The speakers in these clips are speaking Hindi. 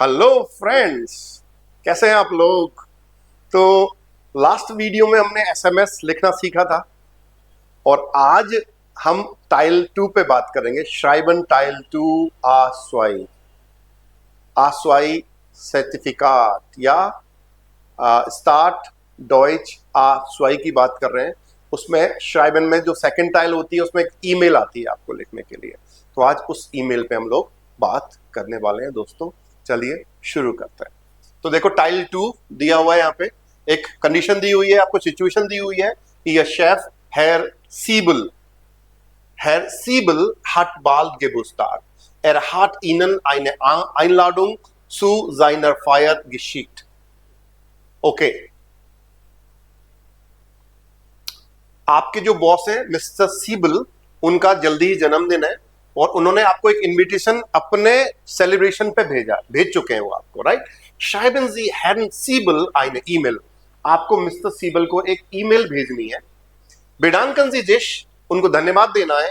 हेलो फ्रेंड्स, कैसे हैं आप लोग। तो लास्ट वीडियो में हमने एसएमएस लिखना सीखा था और आज हम टाइल 2 पे बात करेंगे। श्राइबन टाइल 2 आस्वाई आस्वाई सर्टिफिकाट या स्टार्ट डॉइच आस्वाई की बात कर रहे हैं। उसमें श्राइबन में जो सेकंड टाइल होती है उसमें एक ईमेल आती है आपको लिखने के लिए। तो आज उस ईमेल पे हम लोग बात करने वाले हैं दोस्तों। चलिए शुरू करते हैं। तो देखो टाइल 2 दिया हुआ है, यहाँ पे एक कंडीशन दी हुई है, आपको सिचुएशन दी हुई है कि यह chef Herr Siebel hat bald Geburtstag. Er hat Ihnen eine Einladung zu seiner Feier geschickt. Okay, आपके जो बॉस हैं मिस्टर सीबल, उनका जल्दी ही जन्मदिन है और उन्होंने आपको एक इनविटेशन अपने सेलिब्रेशन पे भेज चुके हैं वो आपको, right. Schreiben Sie Herrn Siebel eine E-Mail. आपको मिस्टर सीबल को एक ईमेल भेजनी है। बेडांकन जी जिश, उनको धन्यवाद देना है।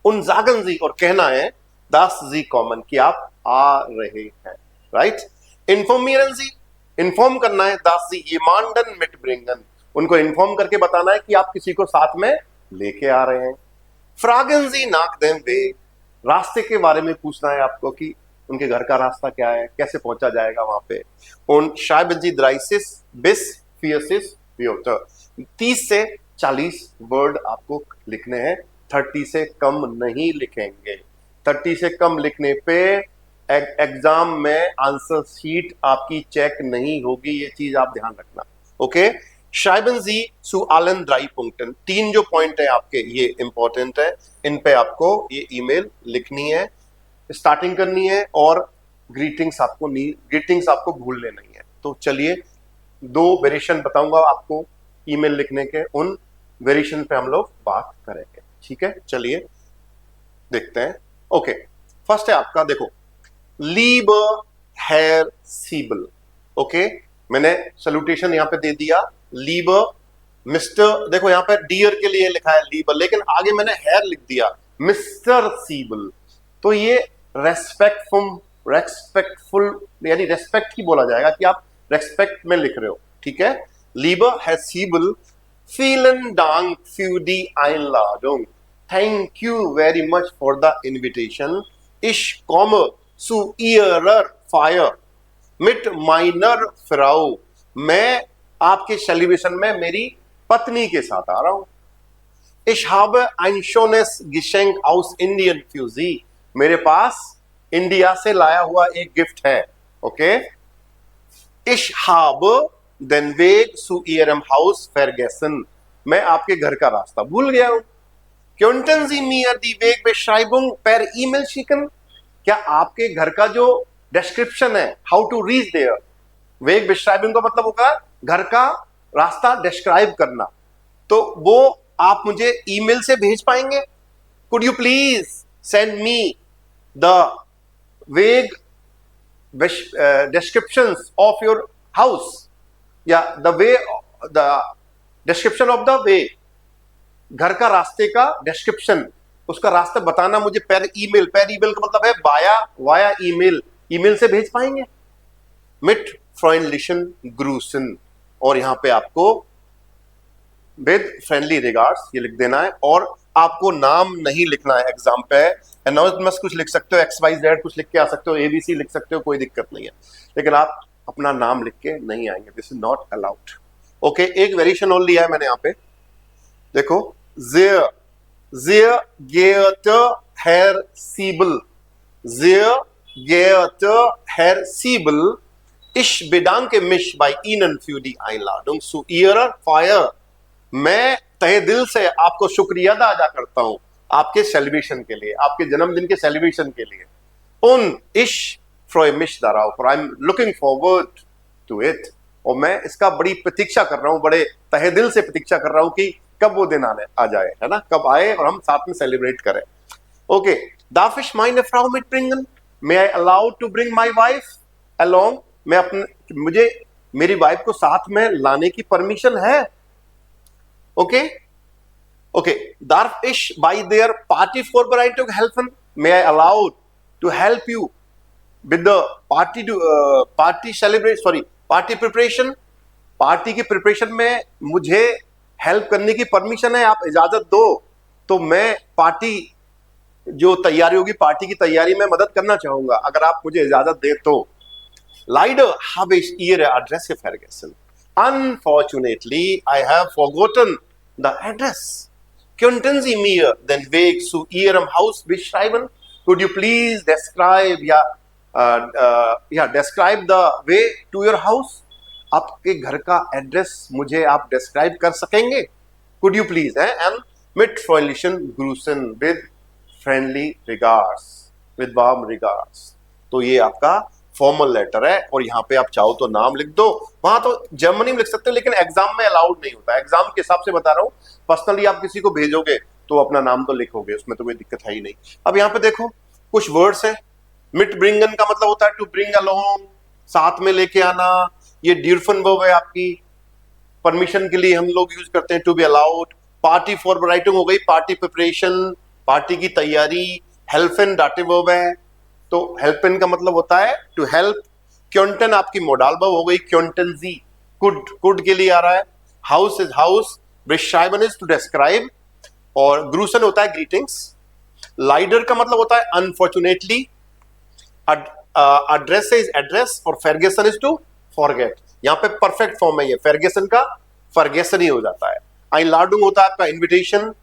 उन जागन जी, और कहना है दास जी कॉमन कि आप आ रहे हैं, राइट। इन्फॉर्मियरन जी, इन्फॉर्म करना है दास जी ये मांडन मिट ब्रिंगन, उनको इन्फॉर्म करके बताना है कि आप किसी को साथ में लेके आ रहे हैं। फ्रागन जी नाक देम वे, रास्ते के बारे में पूछना है आपको कि उनके घर का रास्ता क्या है, कैसे पहुंचा जाएगा वहां पे। उन शायबन जी द्राइसिस बिस फियसिस व्योटर, 30 से 40 वर्ड आपको लिखने हैं, 30 से कम नहीं लिखेंगे। 30 से कम लिखने पे एग्जाम में आंसर शीट आपकी चेक नहीं होगी, ये चीज आप ध्यान रखना। ओके, शाइबन जी सु आलन ड्राई पुंक्टन, 3 जो पॉइंट है आपके ये इंपॉर्टेंट है, इन पे आपको ये ईमेल लिखनी है, स्टार्टिंग करनी है और ग्रीटिंग्स आपको भूलने नहीं है। तो चलिए 2 वेरिएशन बताऊंगा आपको ईमेल लिखने के, उन वेरिएशन पे हम लोग बात करेंगे, ठीक है। चलिए देखते हैं। ओके, फर्स्ट है आपका, देखो लीबर हेयर सीबल। ओके, मैंने सैल्यूटेशन यहां पे दे दिया लीबर मिस्टर, देखो यहां पे डियर के लिए लिखा है लीबर, लेकिन आगे मैंने हेयर लिख दिया मिस्टर सीबल। तो ये रेस्पेक्टफुल यानी रेस्पेक्ट ही बोला जाएगा कि आप रेस्पेक्ट में लिख रहे हो, ठीक है। लीबर hair सीबल, vielen Dank für die Einladung. Thank you very much for the invitation. Ich komme zu Ihrer Feier mit meiner Frau. मैं आपके सेलिब्रेशन में मेरी पत्नी के साथ आ रहा हूं। Ich habe ein schönes Geschenk aus Indien für Sie. मेरे पास इंडिया से लाया हुआ एक गिफ्ट है, okay. Ich habe den Weg zu Ihrem Haus vergessen. मैं आपके घर का रास्ता भूल गया हूं। Könnten Sie mir die Wegbeschreibung per E-Mail schicken? क्या आपके घर का जो डिस्क्रिप्शन है, how to reach there, Wegbeschreibung का मतलब होगा घर का रास्ता डिस्क्राइब करना, तो वो आप मुझे ईमेल से भेज पाएंगे? Could you please send me the Weg descriptions of your house? या the description of the way, घर का रास्ते का डिस्क्रिप्शन, उसका रास्ता बताना मुझे पर ईमेल का मतलब है वाया ईमेल, ईमेल से भेज पाएंगे? मिट फ्रेंडलिशन ग्रूसन, और यहां पे आपको विद फ्रेंडली रिगार्ड्स ये लिख देना है, और आपको नाम नहीं लिखना है एग्जाम पे। एनोनिमस कुछ लिख सकते हो, XYZ कुछ लिख के आ सकते हो, ABC लिख सकते हो, कोई दिक्कत नहीं है, लेकिन आप अपना नाम लिख के नहीं आएंगे, this is not allowed. Okay, एक वेरिएशन और लिया है मैंने यहां पे, देखो sehr geehrter Herr Siebel, sehr geehrter Herr Siebel, ich bedanke mich bei Ihnen für die Einladung zu Ihrer Feier. मैं तहे दिल से आपको शुक्रिया अदा करता हूं आपके सेलिब्रेशन के लिए, आपके जन्मदिन के सेलिब्रेशन के लिए। Und ich freue mich darauf, और I'm looking forward to it, और मैं इसका बड़ी प्रतीक्षा कर रहा हूं, बड़े तहे दिल से प्रतीक्षा कर रहा हूं कि कब वो दिन आ जाए, है ना, कब आए और हम साथ में सेलिब्रेट करें। Okay, darf ich meine Frau mitbringen? May I allow to bring my wife along? मुझे मेरी वाइफ को साथ में लाने की परमिशन है? Okay, darf ich bei der Party vorbereitung helfen? May I allow to help you with the party celebrate sorry party preparation, party की प्रिपरेशन में मुझे हेल्प करने की परमिशन है, आप इजाजत दो तो मैं पार्टी जो तैयारी होगी पार्टी की तैयारी में मदद करना चाहूंगा, अगर आप मुझे इजाजत दे तो. Leider habe ich Ihre Adresse vergessen. Unfortunately, I have forgotten the address. Könnten Sie mir den Weg zu Ihrem Haus beschreiben? Could you please describe describe the way to your house? आपके घर का एड्रेस मुझे आप डिस्क्राइब कर सकेंगे? Could you please? And mit freundlichen Grüßen with friendly regards, with warm regards. तो ये आपका फॉर्मल लेटर है और यहाँ पे आप चाहो तो नाम लिख दो. वहां तो जर्मनी में लिख सकते हो लेकिन एग्जाम में अलाउड नहीं होता. एग्जाम के हिसाब से बता रहा हूँ, पर्सनली आप किसी को भेजोगे तो अपना नाम तो लिखोगे, उसमें तो कोई दिक्कत है ही नहीं. अब यहाँ पे देखो कुछ वर्ड्स है. मिट ब्रिंगन का मतलब होता है टू ब्रिंग अलोंग, साथ में लेके आना. ये ड्यूरफन वर्ब है आपकी, परमिशन के लिए हम लोग यूज करते हैं टू बी अलाउड. पार्टी फॉरबराइटिंग हो गई, पार्टी प्रिपरेशन, पार्टी की तैयारी. हेल्फन डाटिव वर्ब है, तो हेल्पन का मतलब होता है टू हेल्प. क्योंटन आपकी मोडाल वर्ब हो गई, क्योंटन जी कुड के लिए आ रहा है. हाउस इज हाउस, बेश्राइबन इज टू डिस्क्राइब, और ग्रूसन होता है ग्रीटिंग्स. लाइडर का मतलब होता है अनफॉर्चुनेटली. एड्रेस इज एड्रेस और फेरगेसन इज टू फॉरगेट. यहाँ पे परफेक्ट फॉर्म है, ये फेरगेसन का फॉरगेसन ही हो जाता है. आइनलाडुंग होता है आपका इन्विटेशन.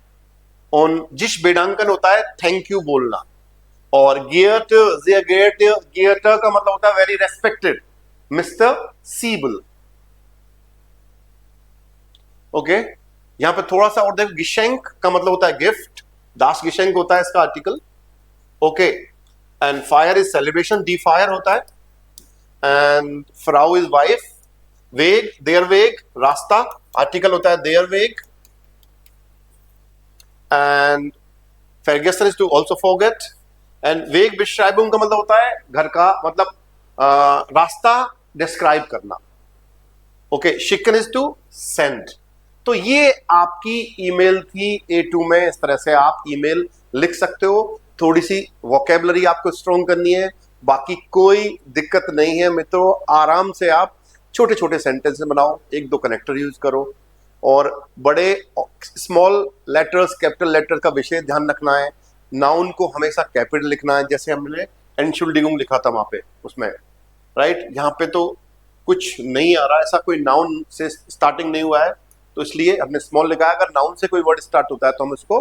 ऑन जिश बेडांकन होता है थैंक यू बोलना. और गियर्ट का मतलब होता है वेरी रेस्पेक्टेड मिस्टर सीबल. ओके, यहां पे थोड़ा सा और देखो, गिशेंक का मतलब होता है गिफ्ट. दास गिशेंक होता है इसका आर्टिकल. ओके, एंड फायर इज सेलिब्रेशन, डी फायर होता है. एंड फ्राउ इज वाइफ. वेग, देयर वेग, रास्ता, आर्टिकल होता है देयर वेग. एंड फेरगेसन is to also forget. And वेग बिश्राइबुंग का मतलब होता है घर का मतलब रास्ता डिस्क्राइब करना. ओके, शिकन इज टू सेंड. तो ये आपकी ईमेल थी A2 में. इस तरह से आप ईमेल लिख सकते हो. थोड़ी सी वोकेबलरी आपको स्ट्रॉन्ग करनी है, बाकी कोई दिक्कत नहीं है मित्रों. आराम से आप छोटे छोटे सेंटेंस बनाओ, एक दो कनेक्टर यूज करो, और बड़े स्मॉल लेटर्स कैपिटल लेटर का विषय ध्यान रखना है. नाउन को हमेशा कैपिटल लिखना है, जैसे हमने एनशुल्डिगुंग लिखा था वहां पे उसमें, राइट. यहाँ पे तो कुछ नहीं आ रहा, ऐसा कोई नाउन से स्टार्टिंग नहीं हुआ है तो इसलिए हमने स्मॉल लिखा है. अगर नाउन से कोई वर्ड स्टार्ट होता है तो हम उसको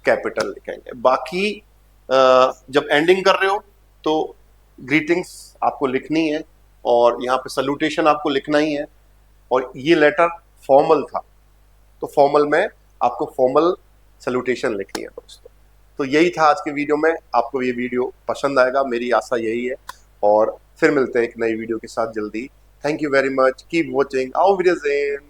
कैपिटल लिखेंगे. बाकी जब एंडिंग कर रहे हो तो ग्रीटिंग्स आपको लिखनी है और यहाँ पे सल्यूटेशन आपको लिखना ही है. और ये लेटर फॉर्मल था तो फॉर्मल में आपको फॉर्मल सल्यूटेशन लिखनी है दोस्तों. तो यही था आज के वीडियो में. आपको ये वीडियो पसंद आएगा, मेरी आशा यही है. और फिर मिलते हैं एक नई वीडियो के साथ जल्दी. Thank you very much. Keep watching our videos.